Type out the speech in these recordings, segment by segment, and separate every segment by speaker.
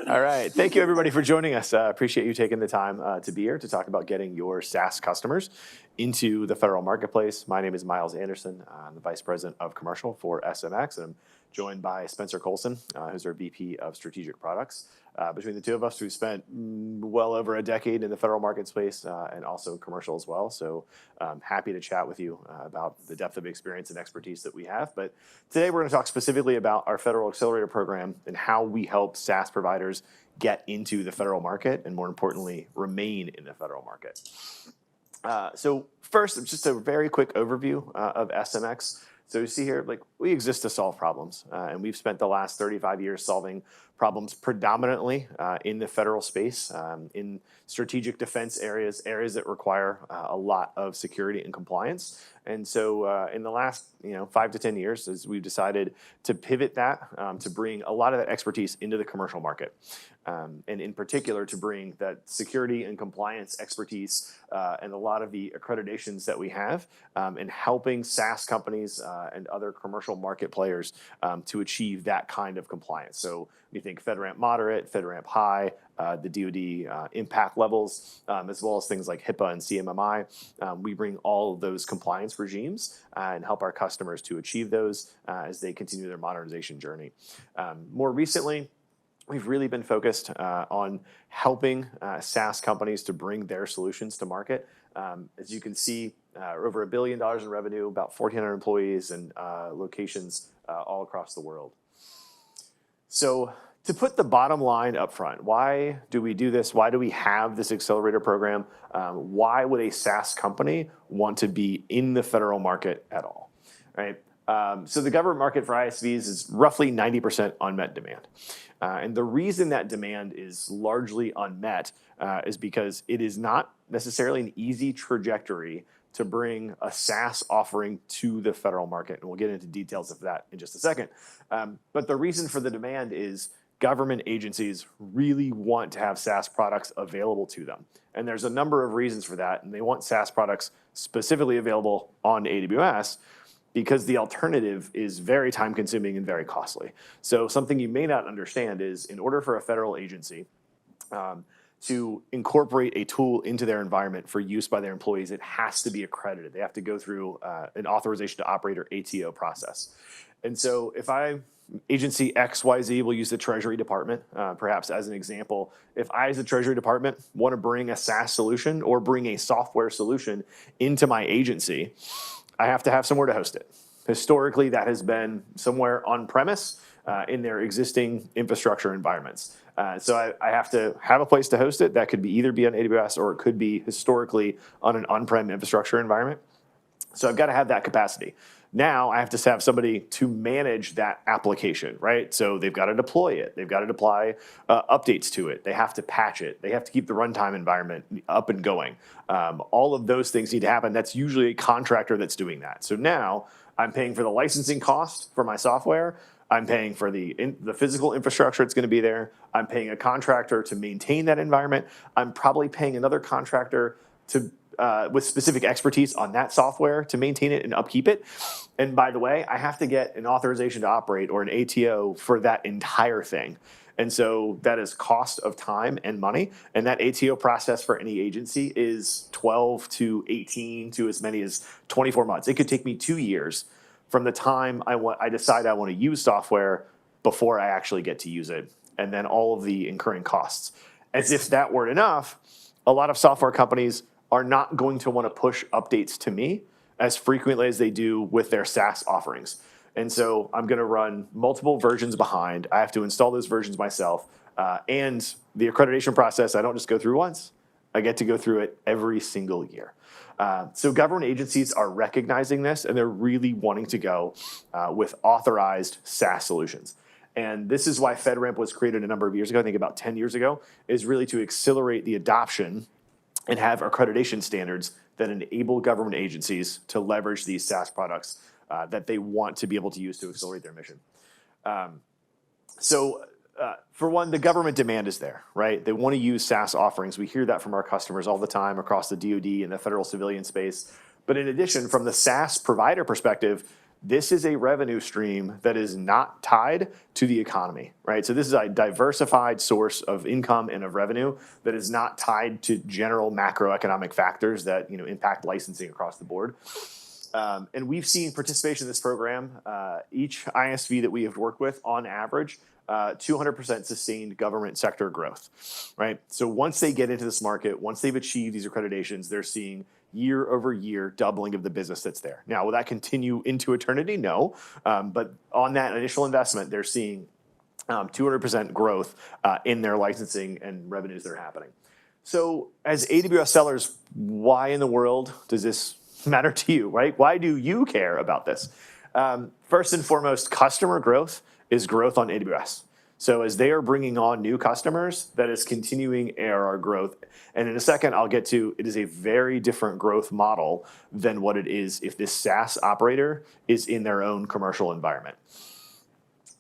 Speaker 1: All right. Thank you, everybody, for joining us. Appreciate you taking the time to be here to talk about getting your SaaS customers into the federal marketplace. My name is Miles Anderson. I'm the Vice President of Commercial for SMX, and I'm joined by Spencer Colson, who's our VP of Strategic Products. Between the two of us, we've spent well over a decade in the federal market space and also commercial as well. So happy to chat with you about the depth of experience and expertise that we have. But today we're going to talk specifically about our federal Accelerator program and how we help SaaS providers get into the federal market and, more importantly, remain in the federal market. So first, just a very quick overview of SMX. So you see here, we exist to solve problems, and we've spent the last 35 years solving problems predominantly in the federal space, in strategic defense areas that require a lot of security and compliance. And so in the last 5 to 10 years, as we've decided to pivot that to bring a lot of that expertise into the commercial market, and in particular to bring that security and compliance expertise and a lot of the accreditations that we have in helping SaaS companies and other commercial market players to achieve that kind of compliance. So we think FedRAMP moderate, FedRAMP high, the DoD impact levels, as well as things like HIPAA and CMMI. We bring all of those compliance regimes and help our customers to achieve those as they continue their modernization journey. More recently, we've really been focused on helping SaaS companies to bring their solutions to market. As you can see, over $1 billion in revenue, about 1,400 employees and locations all across the world. So to put the bottom line up front, why do we do this? Why do we have this Accelerator program? Why would a SaaS company want to be in the federal market at all? Right? So the government market for ISVs is roughly 90% unmet demand. And the reason that demand is largely unmet is because it is not necessarily an easy trajectory to bring a SaaS offering to the federal market. And we'll get into details of that in just a second. But the reason for the demand is government agencies really want to have SaaS products available to them. And there's a number of reasons for that. And they want SaaS products specifically available on AWS because the alternative is very time-consuming and very costly. So something you may not understand is in order for a federal agency to incorporate a tool into their environment for use by their employees, it has to be accredited. They have to go through an authorization to operate or ATO process. And so if agency XYZ, will use the Treasury Department, perhaps as an example. If I, as a Treasury Department, want to bring a SaaS solution or bring a software solution into my agency, I have to have somewhere to host it. Historically, that has been somewhere on-premise in their existing infrastructure environments. So I have to have a place to host it. That could either be on AWS or it could be historically on an on-prem infrastructure environment. So I've got to have that capacity. Now I have to have somebody to manage that application, right? So they've got to deploy it. They've got to apply updates to it. They have to patch it. They have to keep the runtime environment up and going. All of those things need to happen. That's usually a contractor that's doing that. So now I'm paying for the licensing cost for my software. I'm paying for the physical infrastructure that's going to be there. I'm paying a contractor to maintain that environment. I'm probably paying another contractor with specific expertise on that software to maintain it and upkeep it. And by the way, I have to get an authorization to operate or an ATO for that entire thing. And so that is cost of time and money. And that ATO process for any agency is 12 to 18 to as many as 24 months. It could take me 2 years from the time I decide I want to use software before I actually get to use it, and then all of the incurring costs. As if that weren't enough, a lot of software companies are not going to want to push updates to me as frequently as they do with their SaaS offerings. And so I'm going to run multiple versions behind. I have to install those versions myself. And the accreditation process, I don't just go through once. I get to go through it every single year. So government agencies are recognizing this, and they're really wanting to go with authorized SaaS solutions. And this is why FedRAMP was created a number of years ago, I think about 10 years ago, is really to accelerate the adoption and have accreditation standards that enable government agencies to leverage these SaaS products that they want to be able to use to accelerate their mission. For one, the government demand is there, right? They want to use SaaS offerings. We hear that from our customers all the time across the DoD and the federal civilian space. But in addition, from the SaaS provider perspective, this is a revenue stream that is not tied to the economy, right? So this is a diversified source of income and of revenue that is not tied to general macroeconomic factors that impact licensing across the board. And we've seen participation in this program. Each ISV that we have worked with, on average, 200% sustained government sector growth, right? So once they get into this market, once they've achieved these accreditations, they're seeing year over year doubling of the business that's there. Now, will that continue into eternity? No. But on that initial investment, they're seeing 200% growth in their licensing and revenues that are happening. So as AWS sellers, why in the world does this matter to you, right? Why do you care about this? First and foremost, customer growth is growth on AWS. So as they are bringing on new customers, that is continuing ARR growth. And in a second, I'll get to, it is a very different growth model than what it is if this SaaS operator is in their own commercial environment.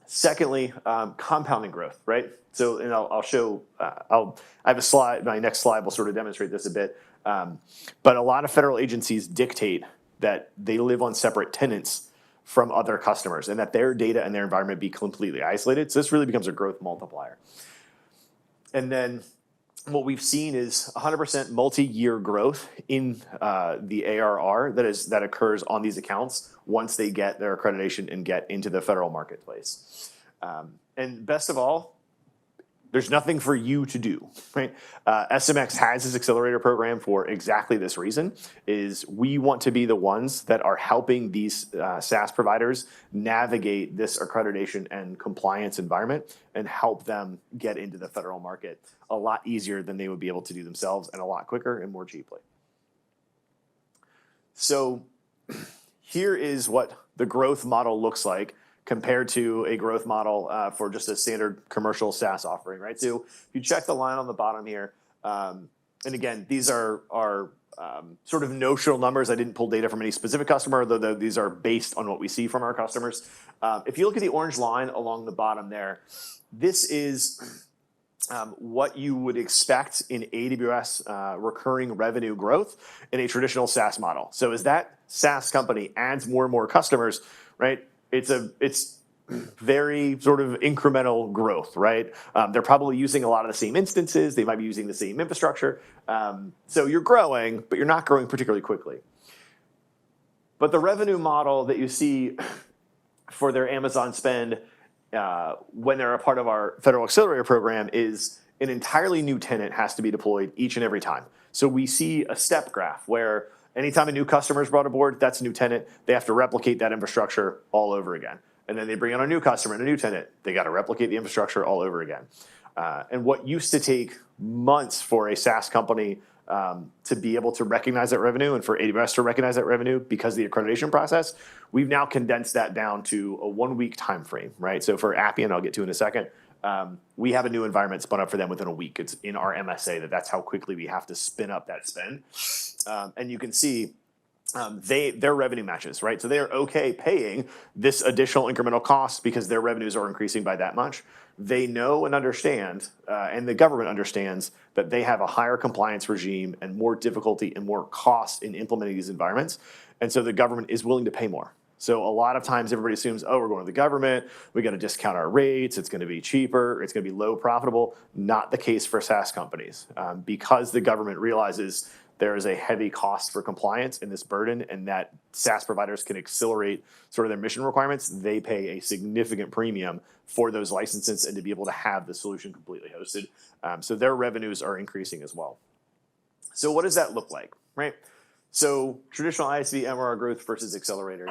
Speaker 1: Secondly, compounding growth, right? So, and I'll show, I have a slide, my next slide will sort of demonstrate this a bit. But a lot of federal agencies dictate that they live on separate tenants from other customers and that their data and their environment be completely isolated. So this really becomes a growth multiplier. And then what we've seen is 100% multi-year growth in the ARR that occurs on these accounts once they get their accreditation and get into the federal marketplace. And best of all, there's nothing for you to do, right? SMX has this accelerator program for exactly this reason, is we want to be the ones that are helping these SaaS providers navigate this accreditation and compliance environment and help them get into the federal market a lot easier than they would be able to do themselves and a lot quicker and more cheaply. So here is what the growth model looks like compared to a growth model for just a standard commercial SaaS offering, right? So if you check the line on the bottom here, and again, these are sort of notional numbers. I didn't pull data from any specific customer, though these are based on what we see from our customers. If you look at the orange line along the bottom there, this is what you would expect in AWS recurring revenue growth in a traditional SaaS model. So as that SaaS company adds more and more customers, right, it's very sort of incremental growth, right? They're probably using a lot of the same instances. They might be using the same infrastructure. So you're growing, but you're not growing particularly quickly. But the revenue model that you see for their Amazon spend when they're a part of our federal accelerator program is an entirely new tenant has to be deployed each and every time. So we see a step graph where anytime a new customer is brought aboard, that's a new tenant. They have to replicate that infrastructure all over again. And then they bring on a new customer and a new tenant. They got to replicate the infrastructure all over again. And what used to take months for a SaaS company to be able to recognize that revenue and for AWS to recognize that revenue because of the accreditation process, we've now condensed that down to a 1-week time frame, right? So for Appian, I'll get to in a second, we have a new environment spun up for them within a week. It's in our MSA that's how quickly we have to spin up that spend. And you can see their revenue matches, right? So they are okay paying this additional incremental cost because their revenues are increasing by that much. They know and understand, and the government understands that they have a higher compliance regime and more difficulty and more cost in implementing these environments. And so the government is willing to pay more. So a lot of times everybody assumes, oh, we're going to the government, we got to discount our rates, it's going to be cheaper, it's going to be low profitable. Not the case for SaaS companies. Because the government realizes there is a heavy cost for compliance and this burden, and that SaaS providers can accelerate sort of their mission requirements, they pay a significant premium for those licenses and to be able to have the solution completely hosted. So their revenues are increasing as well. So what does that look like, right? So traditional ISV MRR growth versus Accelerator.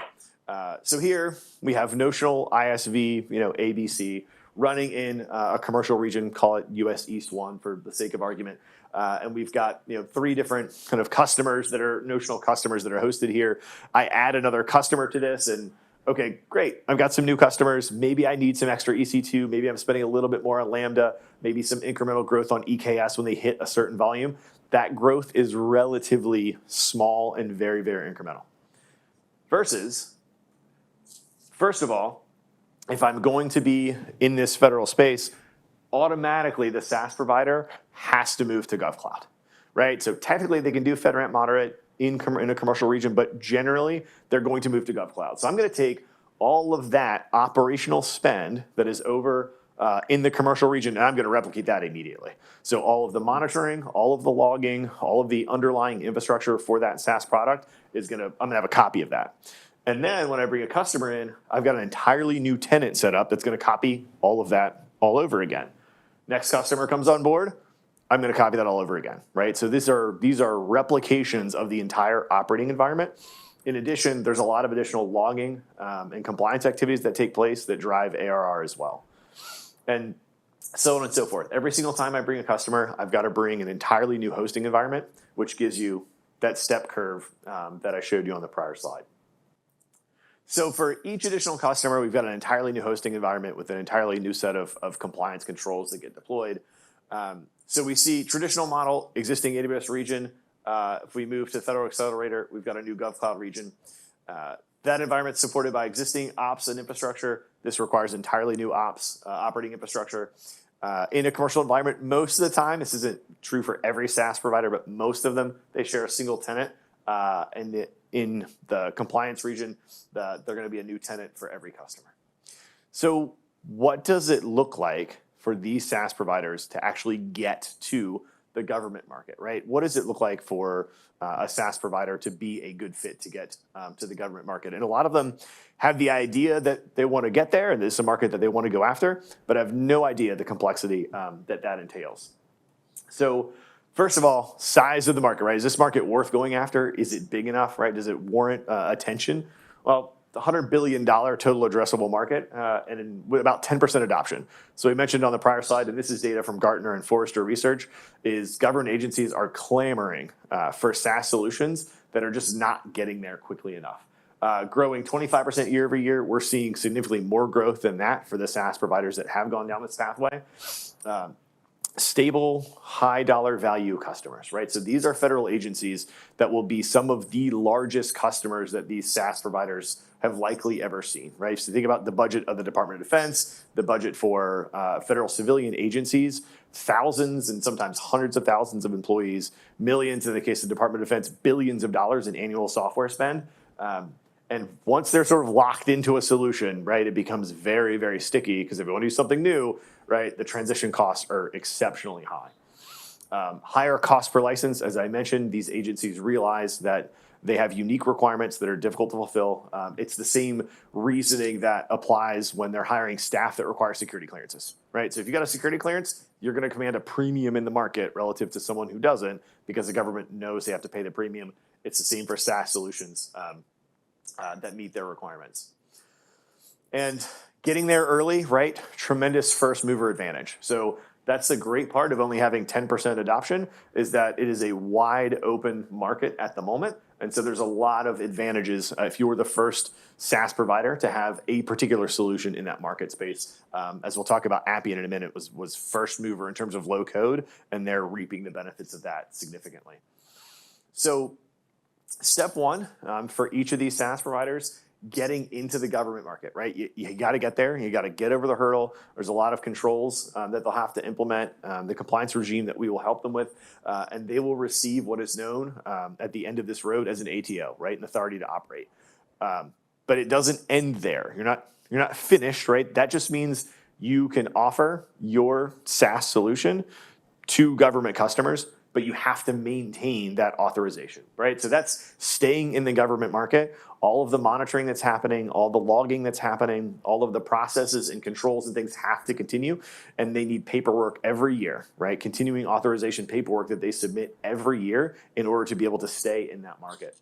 Speaker 1: So here we have notional ISV, ABC, running in a commercial region, call it US East 1 for the sake of argument. And we've got 3 different kind of customers that are notional customers that are hosted here. I add another customer to this and okay, great. I've got some new customers. Maybe I need some extra EC2. Maybe I'm spending a little bit more on Lambda, maybe some incremental growth on EKS when they hit a certain volume. That growth is relatively small and very, very incremental. Versus, first of all, if I'm going to be in this federal space, automatically the SaaS provider has to move to GovCloud, right? So technically they can do FedRAMP moderate in a commercial region, but generally they're going to move to GovCloud. So I'm going to take all of that operational spend that is over in the commercial region, and I'm going to replicate that immediately. So all of the monitoring, all of the logging, all of the underlying infrastructure for that SaaS product I'm going to have a copy of that. And then when I bring a customer in, I've got an entirely new tenant set up that's going to copy all of that all over again. Next customer comes on board, I'm going to copy that all over again, right? So these are replications of the entire operating environment. In addition, there's a lot of additional logging and compliance activities that take place that drive ARR as well. And so on and so forth. Every single time I bring a customer, I've got to bring an entirely new hosting environment, which gives you that step curve that I showed you on the prior slide. So for each additional customer, we've got an entirely new hosting environment with an entirely new set of compliance controls that get deployed. So we see traditional model, existing AWS region. If we move to Federal Accelerator, we've got a new GovCloud region. That environment's supported by existing ops and infrastructure. This requires entirely new ops operating infrastructure. In a commercial environment, most of the time, this isn't true for every SaaS provider, but most of them, they share a single tenant. And in the compliance region, they're going to be a new tenant for every customer. So what does it look like for these SaaS providers to actually get to the government market, right? What does it look like for a SaaS provider to be a good fit to get to the government market? And a lot of them have the idea that they want to get there, and this is a market that they want to go after, but have no idea the complexity that entails. So first of all, size of the market, right? Is this market worth going after? Is it big enough, right? Does it warrant attention? Well, the $100 billion total addressable market and with about 10% adoption. So we mentioned on the prior slide, and this is data from Gartner and Forrester Research, is government agencies are clamoring for SaaS solutions that are just not getting there quickly enough. Growing 25% year over year, we're seeing significantly more growth than that for the SaaS providers that have gone down this pathway. Stable, high dollar value customers, right? So these are federal agencies that will be some of the largest customers that these SaaS providers have likely ever seen, right? So think about the budget of the Department of Defense, the budget for federal civilian agencies, thousands and sometimes hundreds of thousands of employees, millions in the case of the Department of Defense, billions of dollars in annual software spend. And once they're sort of locked into a solution, right, it becomes very, very sticky because if you want to do something new, right, the transition costs are exceptionally high. Higher cost per license, as I mentioned, these agencies realize that they have unique requirements that are difficult to fulfill. It's the same reasoning that applies when they're hiring staff that require security clearances, right? So if you got a security clearance, you're going to command a premium in the market relative to someone who doesn't because the government knows they have to pay the premium. It's the same for SaaS solutions that meet their requirements. And getting there early, right? Tremendous first mover advantage. So that's the great part of only having 10% adoption is that it is a wide open market at the moment. And so there's a lot of advantages if you were the first SaaS provider to have a particular solution in that market space. As we'll talk about, Appian in a minute was first mover in terms of low code, and they're reaping the benefits of that significantly. So step one for each of these SaaS providers, getting into the government market, right? You got to get there. You got to get over the hurdle. There's a lot of controls that they'll have to implement, the compliance regime that we will help them with, and they will receive what is known at the end of this road as an ATO, right? An authority to operate. But it doesn't end there. You're not finished, right? That just means you can offer your SaaS solution to government customers, but you have to maintain that authorization, right? So that's staying in the government market. All of the monitoring that's happening, all the logging that's happening, all of the processes and controls and things have to continue, and they need paperwork every year, right? Continuing authorization paperwork that they submit every year in order to be able to stay in that market.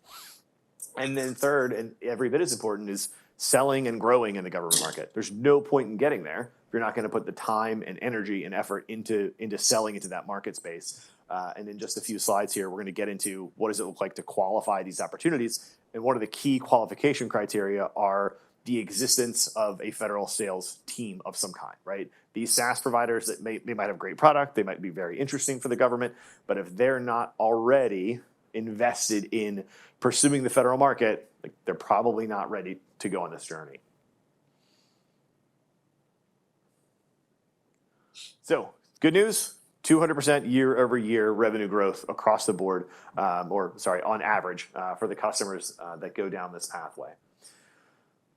Speaker 1: And then third, and every bit as important, is selling and growing in the government market. There's no point in getting there if you're not going to put the time and energy and effort into selling into that market space. And in just a few slides here, we're going to get into what does it look like to qualify these opportunities. And one of the key qualification criteria are the existence of a federal sales team of some kind, right? These SaaS providers that they might have great product, they might be very interesting for the government, but if they're not already invested in pursuing the federal market, they're probably not ready to go on this journey. So, good news. 200% year over year revenue growth across the board, on average, for the customers that go down this pathway.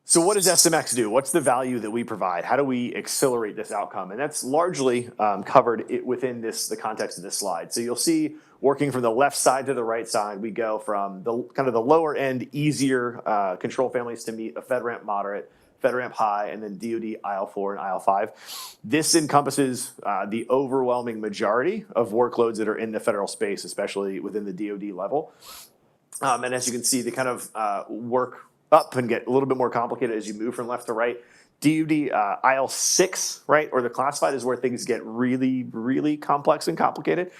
Speaker 1: So what does SMX do? What's the value that we provide? How do we accelerate this outcome? And that's largely covered within the context of this slide. So you'll see, working from the left side to the right side, we go from the kind of the lower end, easier control families to meet a FedRAMP moderate, FedRAMP high, and then DoD IL4 and IL5. This encompasses the overwhelming majority of workloads that are in the federal space, especially within the DoD level. And as you can see, they kind of work up and get a little bit more complicated as you move from left to right. DoD IL6, right, or the classified, is where things get really, really complex and complicated.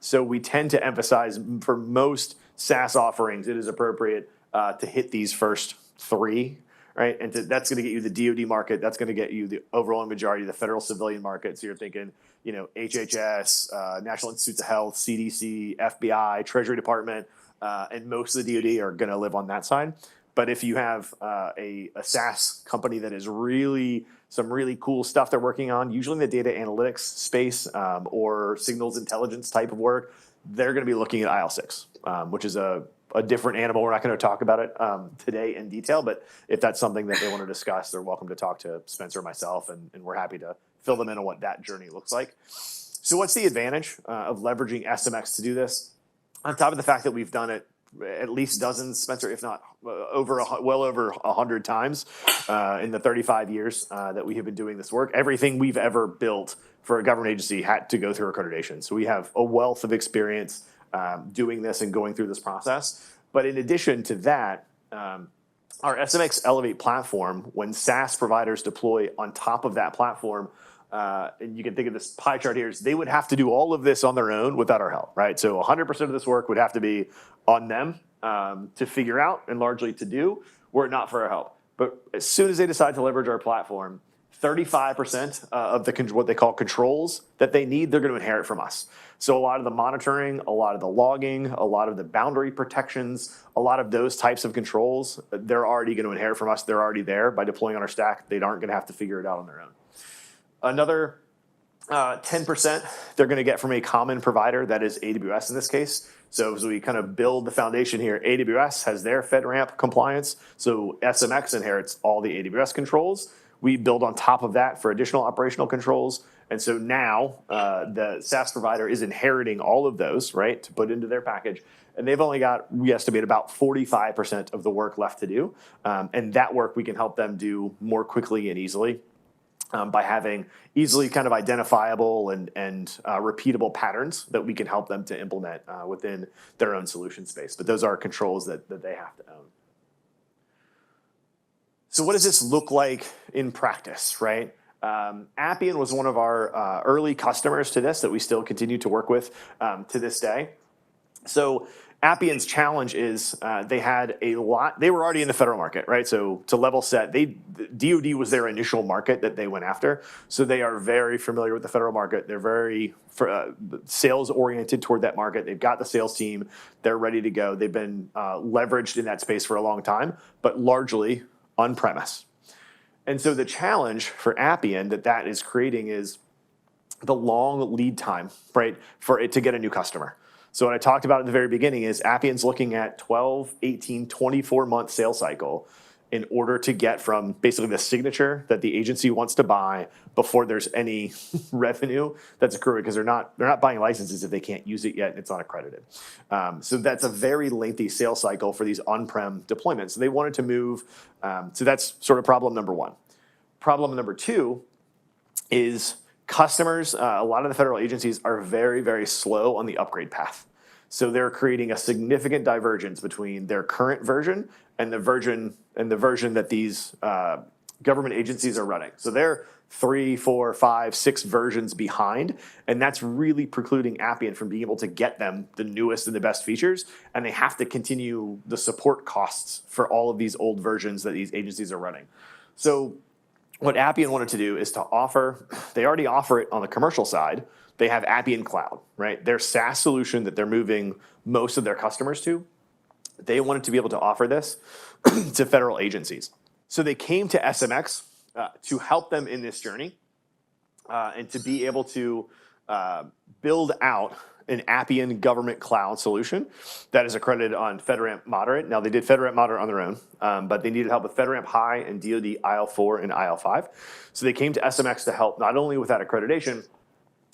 Speaker 1: So we tend to emphasize, for most SaaS offerings, it is appropriate to hit these first three, right? And that's going to get you the DoD market. That's going to get you the overall majority of the federal civilian market. So you're thinking, HHS, National Institutes of Health, CDC, FBI, Treasury Department, and most of the DoD are going to live on that side. But if you have a SaaS company that is some really cool stuff they're working on, usually in the data analytics space or signals intelligence type of work, they're going to be looking at IL6, which is a different animal. We're not going to talk about it today in detail, but if that's something that they want to discuss, they're welcome to talk to Spencer or myself, and we're happy to fill them in on what that journey looks like. So what's the advantage of leveraging SMX to do this? On top of the fact that we've done it at least dozens, Spencer, if not well over 100 times in the 35 years that we have been doing this work. Everything we've ever built for a government agency had to go through accreditation. So we have a wealth of experience doing this and going through this process. But in addition to that, our SMX Elevate platform, when SaaS providers deploy on top of that platform, and you can think of this pie chart here, is they would have to do all of this on their own without our help, right? So 100% of this work would have to be on them to figure out and largely to do, were it not for our help. But as soon as they decide to leverage our platform, 35% of what they call controls that they need, they're going to inherit from us. So a lot of the monitoring, a lot of the logging, a lot of the boundary protections, a lot of those types of controls, they're already going to inherit from us. They're already there by deploying on our stack. They aren't going to have to figure it out on their own. Another 10% they're going to get from a common provider, that is AWS in this case. So as we kind of build the foundation here, AWS has their FedRAMP compliance. So SMX inherits all the AWS controls. We build on top of that for additional operational controls. And so now the SaaS provider is inheriting all of those, right, to put into their package. And they've only got, we estimate, about 45% of the work left to do. And that work we can help them do more quickly and easily. By having easily kind of identifiable and repeatable patterns that we can help them to implement within their own solution space. But those are controls that they have to own. So what does this look like in practice, right? Appian was one of our early customers to this that we still continue to work with to this day. So Appian's challenge is they were already in the federal market, right? So to level set, DoD was their initial market that they went after. So they are very familiar with the federal market. They're very sales oriented toward that market. They've got the sales team. They're ready to go. They've been leveraged in that space for a long time, but largely on-premise. And so the challenge for Appian that is creating is the long lead time, right, for it to get a new customer. So what I talked about at the very beginning is Appian's looking at 12, 18, 24-month sales cycle in order to get from basically the signature that the agency wants to buy before there's any revenue that's accruing, because they're not buying licenses if they can't use it yet and it's not accredited. So that's a very lengthy sales cycle for these on-prem deployments. So they wanted to move. So that's sort of problem number one. Problem number two is customers, a lot of the federal agencies are very, very slow on the upgrade path. So they're creating a significant divergence between their current version and the version that these government agencies are running. So they're 3, 4, 5, 6 versions behind, and that's really precluding Appian from being able to get them the newest and the best features, and they have to continue the support costs for all of these old versions that these agencies are running. So what Appian wanted to do is to offer, they already offer it on the commercial side. They have Appian Cloud, right? Their SaaS solution that they're moving most of their customers to. They wanted to be able to offer this to federal agencies. So they came to SMX to help them in this journey and to be able to build out an Appian government cloud solution that is accredited on FedRAMP Moderate. Now, they did FedRAMP Moderate on their own, but they needed help with FedRAMP High and DoD IL4 and IL5. So they came to SMX to help not only with that accreditation,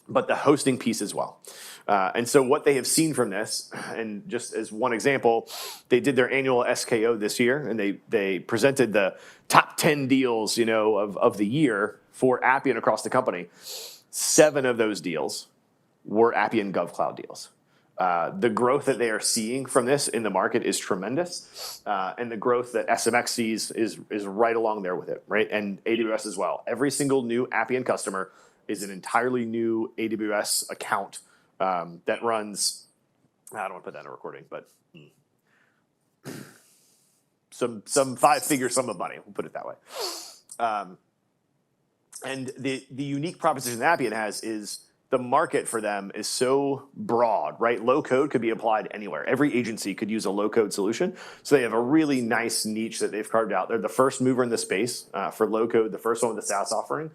Speaker 1: but the hosting piece as well. And so what they have seen from this, and just as one example, they did their annual SKO this year, and they presented the top 10 deals, of the year for Appian across the company. 7 of those deals were Appian GovCloud deals. The growth that they are seeing from this in the market is tremendous, and the growth that SMX sees is right along there with it, right? And AWS as well. Every single new Appian customer is an entirely new AWS account that runs, I don't want to put that in a recording, but some 5-figure sum of money, we'll put it that way. And the unique proposition that Appian has is the market for them is so broad, right? Low code could be applied anywhere. Every agency could use a low code solution. So they have a really nice niche that they've carved out. They're the first mover in the space for low code, the first one with the SaaS offering.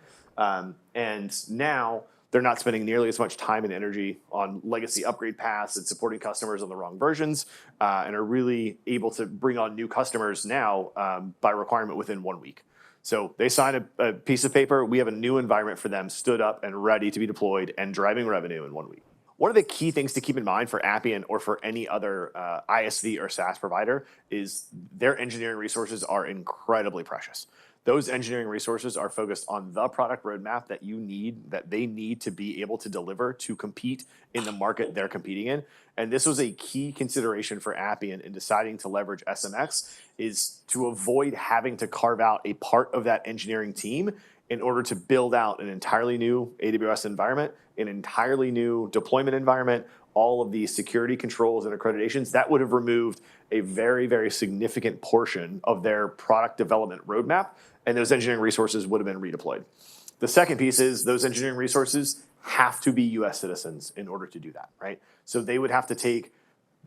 Speaker 1: And now they're not spending nearly as much time and energy on legacy upgrade paths and supporting customers on the wrong versions, and are really able to bring on new customers now by requirement within 1 week. So they sign a piece of paper. We have a new environment for them stood up and ready to be deployed and driving revenue in 1 week. One of the key things to keep in mind for Appian or for any other ISV or SaaS provider is their engineering resources are incredibly precious. Those engineering resources are focused on the product roadmap that they need to be able to deliver to compete in the market they're competing in. And this was a key consideration for Appian in deciding to leverage SMX, is to avoid having to carve out a part of that engineering team in order to build out an entirely new AWS environment, an entirely new deployment environment, all of these security controls and accreditations. That would have removed a very, very significant portion of their product development roadmap, and those engineering resources would have been redeployed. The second piece is those engineering resources have to be US citizens in order to do that, right? So they would have to take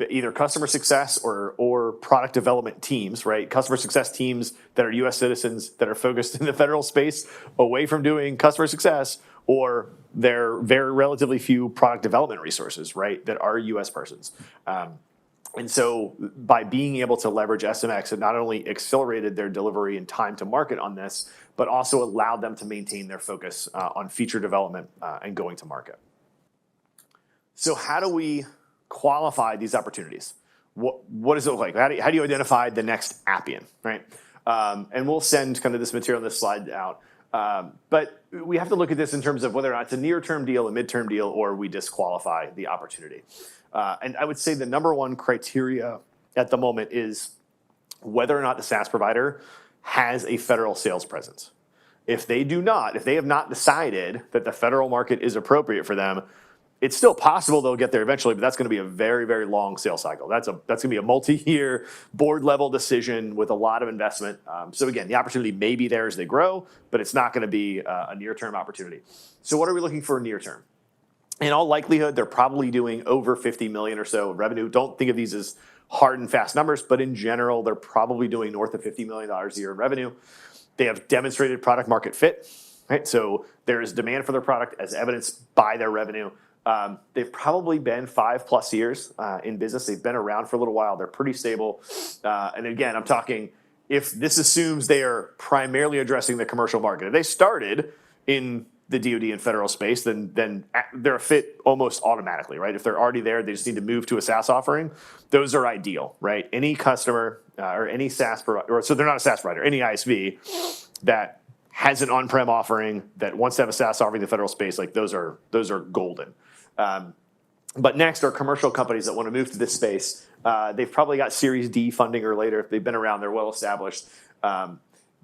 Speaker 1: either customer success or product development teams, right? Customer success teams that are US citizens that are focused in the federal space away from doing customer success, or they're very relatively few product development resources, right, that are US persons. And so by being able to leverage SMX, it not only accelerated their delivery and time to market on this, but also allowed them to maintain their focus on feature development and going to market. So how do we qualify these opportunities? What does it look like? How do you identify the next Appian, right? And we'll send kind of this material on this slide out. But we have to look at this in terms of whether or not it's a near-term deal, a mid-term deal, or we disqualify the opportunity. And I would say the number one criteria at the moment is whether or not the SaaS provider has a federal sales presence. If they do not, if they have not decided that the federal market is appropriate for them, it's still possible they'll get there eventually, but that's going to be a very, very long sales cycle. That's going to be a multi-year board-level decision with a lot of investment. So again, the opportunity may be there as they grow, but it's not going to be a near-term opportunity. So what are we looking for near-term? In all likelihood, they're probably doing over 50 million or so of revenue. Don't think of these as hard and fast numbers, but in general, they're probably doing north of $50 million a year in revenue. They have demonstrated product market fit, right? So there is demand for their product as evidenced by their revenue. They've probably been 5+ years in business. They've been around for a little while. They're pretty stable. And again, I'm talking, if this assumes they are primarily addressing the commercial market. If they started in the DoD and federal space, then they're a fit almost automatically, right? If they're already there, they just need to move to a SaaS offering. Those are ideal, right? Any customer or any SaaS provider, so they're not a SaaS provider, any ISV that has an on-prem offering that wants to have a SaaS offering in the federal space, like those are golden. But next are commercial companies that want to move to this space. They've probably got Series D funding or later. They've been around. They're well established.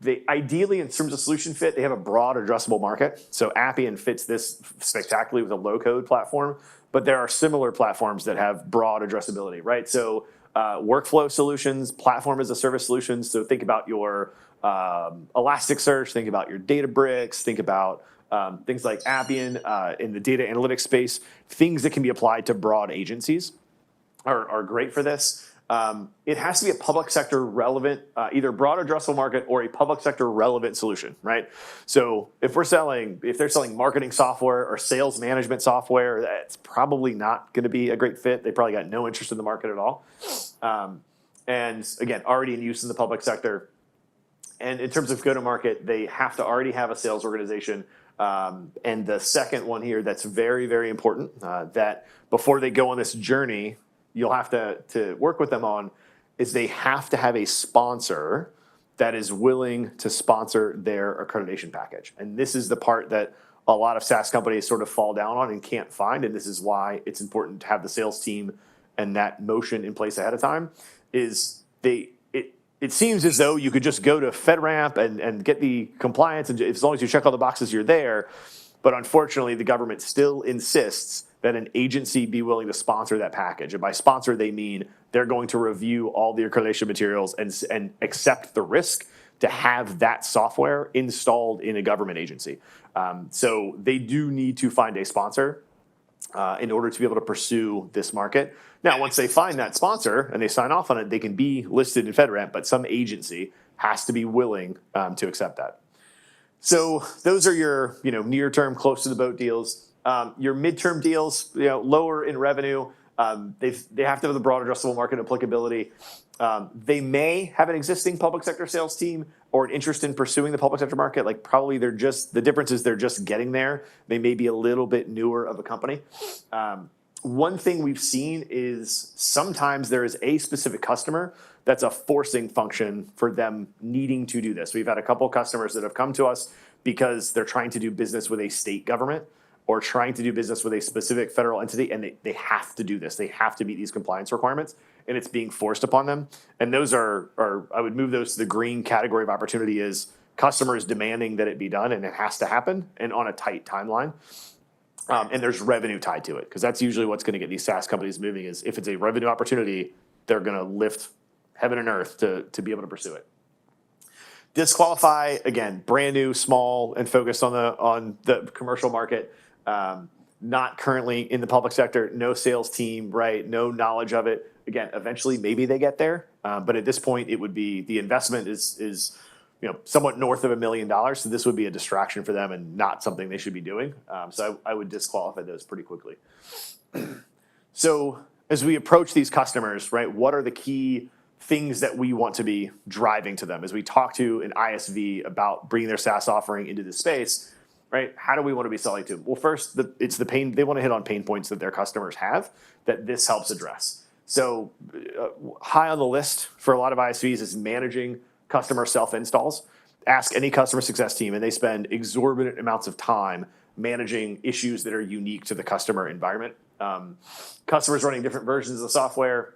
Speaker 1: They ideally, in terms of solution fit, they have a broad addressable market. So Appian fits this spectacularly with a low-code platform, but there are similar platforms that have broad addressability, right? So workflow solutions, platform as a service solutions. So think about your Elasticsearch, think about your Databricks, think about things like Appian in the data analytics space. Things that can be applied to broad agencies are great for this. it has to be a public sector relevant, either broad addressable market or a public sector relevant solution, right? So if they're selling marketing software or sales management software, that's probably not going to be a great fit. They probably got no interest in the market at all. And again, already in use in the public sector. And in terms of go-to-market, they have to already have a sales organization. And the second one here that's very, very important, that before they go on this journey, you'll have to work with them on, is they have to have a sponsor that is willing to sponsor their accreditation package. And this is the part that a lot of SaaS companies sort of fall down on and can't find. And this is why it's important to have the sales team and that motion in place ahead of time. It seems as though you could just go to FedRAMP and get the compliance, and as long as you check all the boxes, you're there. But unfortunately, the government still insists that an agency be willing to sponsor that package. And by sponsor, they mean they're going to review all the accreditation materials and accept the risk to have that software installed in a government agency. So they do need to find a sponsor in order to be able to pursue this market. Now, once they find that sponsor and they sign off on it, they can be listed in FedRAMP, but some agency has to be willing to accept that. So those are your near-term, close to the boat deals. Your midterm deals, lower in revenue. They have to have the broad addressable market applicability. They may have an existing public sector sales team or an interest in pursuing the public sector market. Like probably the difference is they're just getting there. They may be a little bit newer of a company. One thing we've seen is sometimes there is a specific customer that's a forcing function for them needing to do this. We've had a couple of customers that have come to us because they're trying to do business with a state government or trying to do business with a specific federal entity, and they have to do this. They have to meet these compliance requirements, and it's being forced upon them. And those are I would move those to the green category of opportunity, is customers demanding that it be done, and it has to happen, and on a tight timeline. And there's revenue tied to it, because that's usually what's going to get these SaaS companies moving. Is if it's a revenue opportunity, they're going to lift heaven and earth to be able to pursue it. Disqualify, again, brand new, small, and focused on the commercial market. Not currently in the public sector, no sales team, right? No knowledge of it. Again, eventually maybe they get there, but at this point it would be the investment is somewhat north of $1 million. So this would be a distraction for them and not something they should be doing. So I would disqualify those pretty quickly. So as we approach these customers, right, what are the key things that we want to be driving to them? As we talk to an ISV about bringing their SaaS offering into this space, right? How do we want to be selling to them? Well, first, it's the pain. They want to hit on pain points that their customers have that this helps address. So high on the list for a lot of ISVs is managing customer self-installs. Ask any customer success team, and they spend exorbitant amounts of time managing issues that are unique to the customer environment. Customers running different versions of the software,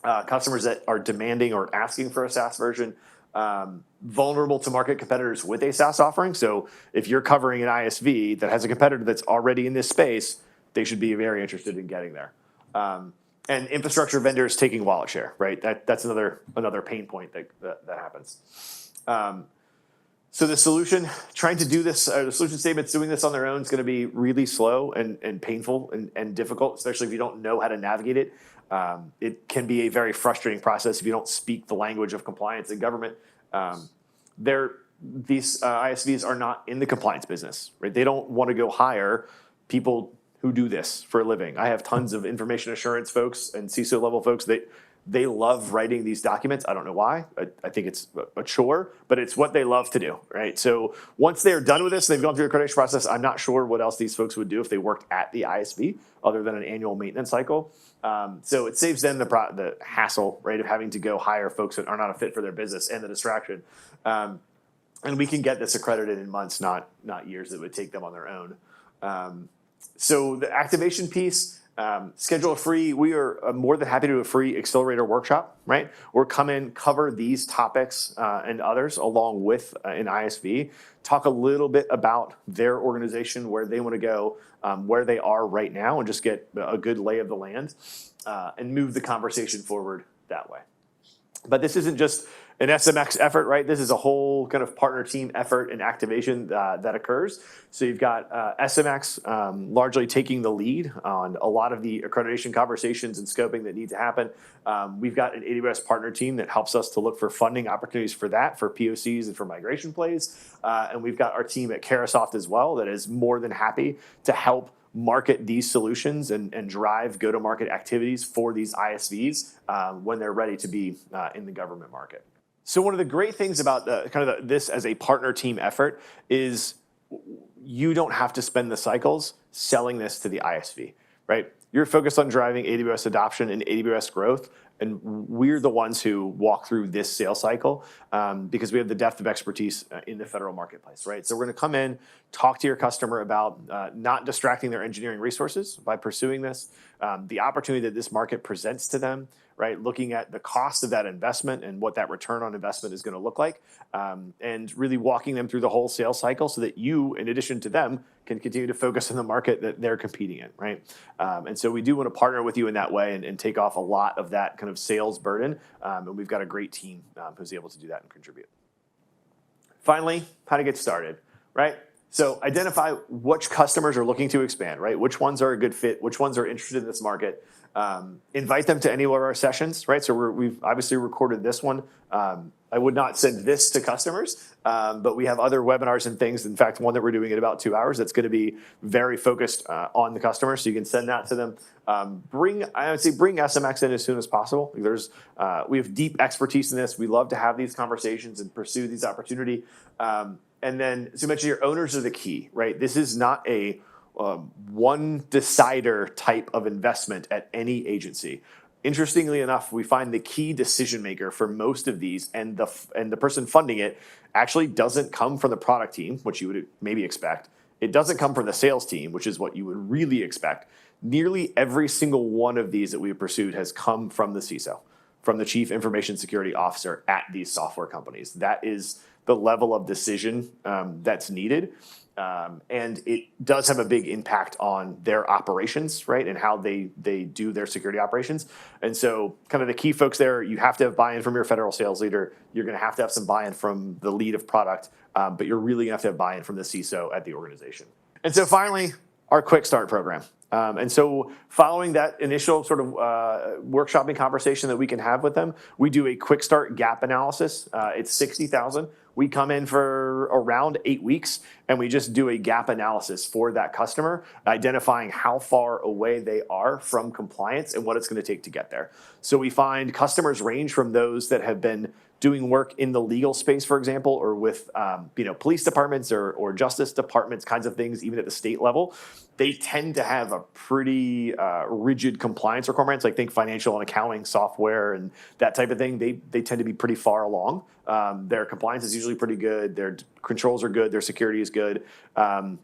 Speaker 1: customers that are demanding or asking for a SaaS version, vulnerable to market competitors with a SaaS offering. So if you're covering an ISV that has a competitor that's already in this space, they should be very interested in getting there. And infrastructure vendors taking wallet share, right? That's another pain point that happens. So the solution, trying to do this, the solution statements doing this on their own is going to be really slow and painful and difficult, especially if you don't know how to navigate it. It can be a very frustrating process if you don't speak the language of compliance and government. These ISVs are not in the compliance business, right? They don't want to go hire people who do this for a living. I have tons of information assurance folks and CISO level folks that they love writing these documents. I don't know why. I think it's a chore, but it's what they love to do, right? So once they're done with this, they've gone through the accreditation process. I'm not sure what else these folks would do if they worked at the ISV other than an annual maintenance cycle. So it saves them the hassle, right, of having to go hire folks that are not a fit for their business and the distraction. And we can get this accredited in months, not years that would take them on their own. So the activation piece, schedule a free, we are more than happy to do a free Accelerator workshop, right? Or come in, cover these topics and others along with an ISV, talk a little bit about their organization, where they want to go, where they are right now, and just get a good lay of the land and move the conversation forward that way. But this isn't just an SMX effort, right? This is a whole kind of partner team effort and activation that occurs. So you've got SMX largely taking the lead on a lot of the accreditation conversations and scoping that need to happen. We've got an AWS partner team that helps us to look for funding opportunities for that, for POCs and for migration plays. And we've got our team at Carahsoft as well that is more than happy to help market these solutions and drive go-to-market activities for these ISVs when they're ready to be in the government market. So one of the great things about this as a partner team effort is you don't have to spend the cycles selling this to the ISV, right? You're focused on driving AWS adoption and AWS growth, and we're the ones who walk through this sales cycle because we have the depth of expertise in the federal marketplace, right? So we're going to come in, talk to your customer about not distracting their engineering resources by pursuing this, the opportunity that this market presents to them, right? Looking at the cost of that investment and what that return on investment is going to look like, and really walking them through the whole sales cycle so that you, in addition to them, can continue to focus on the market that they're competing in, right? And so we do want to partner with you in that way and take off a lot of that kind of sales burden, and we've got a great team who's able to do that and contribute. Finally, how to get started, right? So identify which customers are looking to expand, right? Which ones are a good fit, which ones are interested in this market. Invite them to any of our sessions, right? So we've obviously recorded this one. I would not send this to customers, but we have other webinars and things. In fact, one that we're doing in about 2 hours that's going to be very focused on the customer, so you can send that to them. Bring SMX in as soon as possible. We have deep expertise in this. We love to have these conversations and pursue these opportunity. And then, so you mentioned your owners are the key, right? This is not a one decider type of investment at any agency. Interestingly enough, we find the key decision maker for most of these and the person funding it actually doesn't come from the product team, which you would maybe expect. It doesn't come from the sales team, which is what you would really expect. Nearly every single one of these that we've pursued has come from the CISO, from the Chief Information Security Officer at these software companies. That is the level of decision that's needed. And it does have a big impact on their operations, right, and how they do their security operations. And so kind of the key folks there, you have to have buy-in from your federal sales leader. You're going to have some buy-in from the lead of product, but you're really going to have buy-in from the CISO at the organization. And so finally, our Quick Start program. And so following that initial sort of workshopping conversation that we can have with them, we do a Quick Start gap analysis. It's $60,000. We come in for around 8 weeks, and we just do a gap analysis for that customer, identifying how far away they are from compliance and what it's going to take to get there. So we find customers range from those that have been doing work in the legal space, for example, or with police departments or justice departments, kinds of things, even at the state level. They tend to have a pretty rigid compliance requirements, like think financial and accounting software and that type of thing. They tend to be pretty far along. Their compliance is usually pretty good. Their controls are good. Their security is good.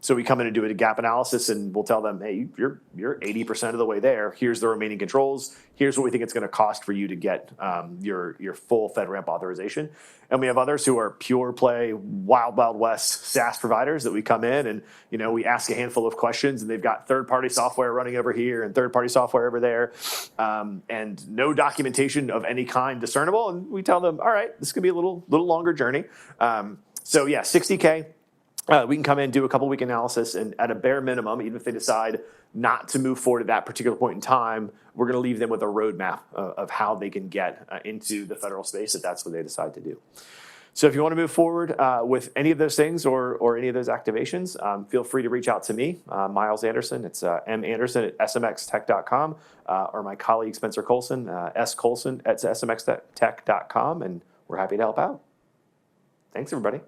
Speaker 1: So we come in and do a gap analysis, and we'll tell them, hey, you're 80% of the way there. Here's the remaining controls. Here's what we think it's going to cost for you to get your full FedRAMP authorization. And we have others who are pure play, wild west SaaS providers that we come in and we ask a handful of questions, and they've got third-party software running over here and third-party software over there, and no documentation of any kind discernible. And we tell them, all right, this could be a little longer journey. So yeah, $60K. We can come in, do a couple week analysis, and at a bare minimum, even if they decide not to move forward at that particular point in time, we're going to leave them with a roadmap of how they can get into the federal space if that's what they decide to do. So if you want to move forward with any of those things or any of those activations, feel free to reach out to me, Miles Anderson. It's manderson@smxtech.com, or my colleague Spencer Colson, scolson@smxtech.com, and we're happy to help out. Thanks, everybody.